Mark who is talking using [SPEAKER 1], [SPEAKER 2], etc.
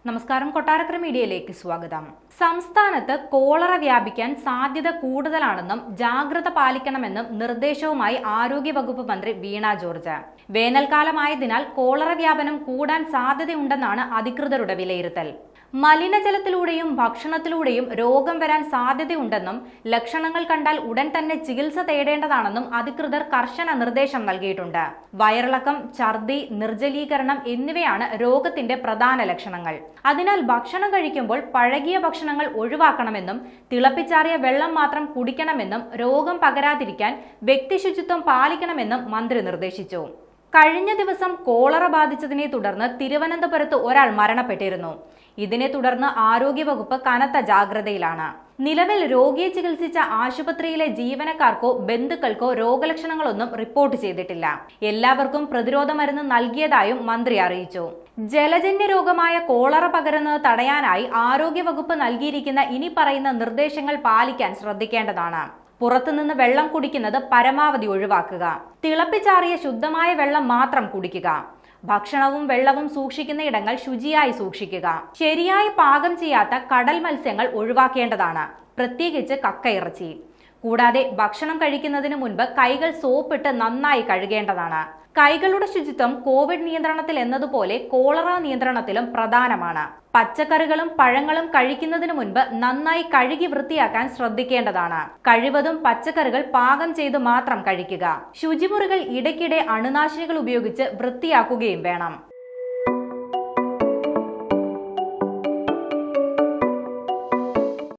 [SPEAKER 1] നമസ്കാരം, കൊട്ടാരക്കര മീഡിയയിലേക്ക് സ്വാഗതം. സംസ്ഥാനത്ത് കോളറ വ്യാപിക്കാൻ സാധ്യത കൂടുതലാണെന്നും ജാഗ്രത പാലിക്കണമെന്നും നിർദ്ദേശവുമായി ആരോഗ്യവകുപ്പ് മന്ത്രി വീണ ജോർജ്. വേനൽക്കാലമായതിനാൽ കോളറ വ്യാപനം കൂടാൻ സാധ്യതയുണ്ടെന്നാണ് അധികൃതരുടെ വിലയിരുത്തൽ. മലിനജലത്തിലൂടെയും ഭക്ഷണത്തിലൂടെയും രോഗം വരാൻ സാധ്യതയുണ്ടെന്നും ലക്ഷണങ്ങൾ കണ്ടാൽ ഉടൻ തന്നെ ചികിത്സ തേടേണ്ടതാണെന്നും അധികൃതർ കർശന നിർദ്ദേശം നൽകിയിട്ടുണ്ട്. വയറിളക്കം, ഛർദി, നിർജ്ജലീകരണം എന്നിവയാണ് രോഗത്തിന്റെ പ്രധാന ലക്ഷണങ്ങൾ. അതിനാൽ ഭക്ഷണം കഴിക്കുമ്പോൾ പഴകിയ ഭക്ഷണങ്ങൾ ഒഴിവാക്കണമെന്നും തിളപ്പിച്ചാറിയ വെള്ളം മാത്രം കുടിക്കണമെന്നും രോഗം പകരാതിരിക്കാൻ വ്യക്തിശുചിത്വം പാലിക്കണമെന്നും മന്ത്രി നിർദ്ദേശിച്ചു. കഴിഞ്ഞ ദിവസം കോളറ ബാധിച്ചതിനെ തുടർന്ന് തിരുവനന്തപുരത്ത് ഒരാൾ മരണപ്പെട്ടിരുന്നു. ഇതിനെ തുടർന്ന് ആരോഗ്യവകുപ്പ് കനത്ത ജാഗ്രതയിലാണ്. നിലവിൽ രോഗിയെ ചികിത്സിച്ച ആശുപത്രിയിലെ ജീവനക്കാർക്കോ ബന്ധുക്കൾക്കോ രോഗലക്ഷണങ്ങളൊന്നും റിപ്പോർട്ട് ചെയ്തിട്ടില്ല. എല്ലാവർക്കും പ്രതിരോധ മരുന്ന് നൽകിയതായും മന്ത്രി അറിയിച്ചു. ജലജന്യ രോഗമായ കോളറ പകരുന്നത് തടയാനായി ആരോഗ്യവകുപ്പ് നൽകിയിരിക്കുന്ന ഇനി പറയുന്ന നിർദ്ദേശങ്ങൾ പാലിക്കാൻ ശ്രദ്ധിക്കേണ്ടതാണ്. പുറത്തുനിന്ന് വെള്ളം കുടിക്കുന്നത് പരമാവധി ഒഴിവാക്കുക. തിളപ്പിച്ചാറിയ ശുദ്ധമായ വെള്ളം മാത്രം കുടിക്കുക. ഭക്ഷണവും വെള്ളവും സൂക്ഷിക്കുന്ന ഇടങ്ങൾ ശുചിയായി സൂക്ഷിക്കുക. ശരിയായി പാകം ചെയ്യാത്ത കടൽ മത്സ്യങ്ങൾ ഒഴിവാക്കേണ്ടതാണ്, പ്രത്യേകിച്ച് കക്കയിറച്ചി. കൂടാതെ ഭക്ഷണം കഴിക്കുന്നതിന് മുൻപ് കൈകൾ സോപ്പിട്ട് നന്നായി കഴുകേണ്ടതാണ്. കൈകളുടെ ശുചിത്വം കോവിഡ് നിയന്ത്രണത്തിൽ എന്നതുപോലെ കോളറ നിയന്ത്രണത്തിലും പ്രധാനമാണ്. പച്ചക്കറികളും പഴങ്ങളും കഴിക്കുന്നതിന് മുൻപ് നന്നായി കഴുകി വൃത്തിയാക്കാൻ ശ്രദ്ധിക്കേണ്ടതാണ്. കഴിവതും പച്ചക്കറികൾ പാകം ചെയ്ത് മാത്രം കഴിക്കുക. ശുചിമുറികൾ ഇടയ്ക്കിടെ അണുനാശിനികൾ ഉപയോഗിച്ച് വൃത്തിയാക്കുകയും വേണം.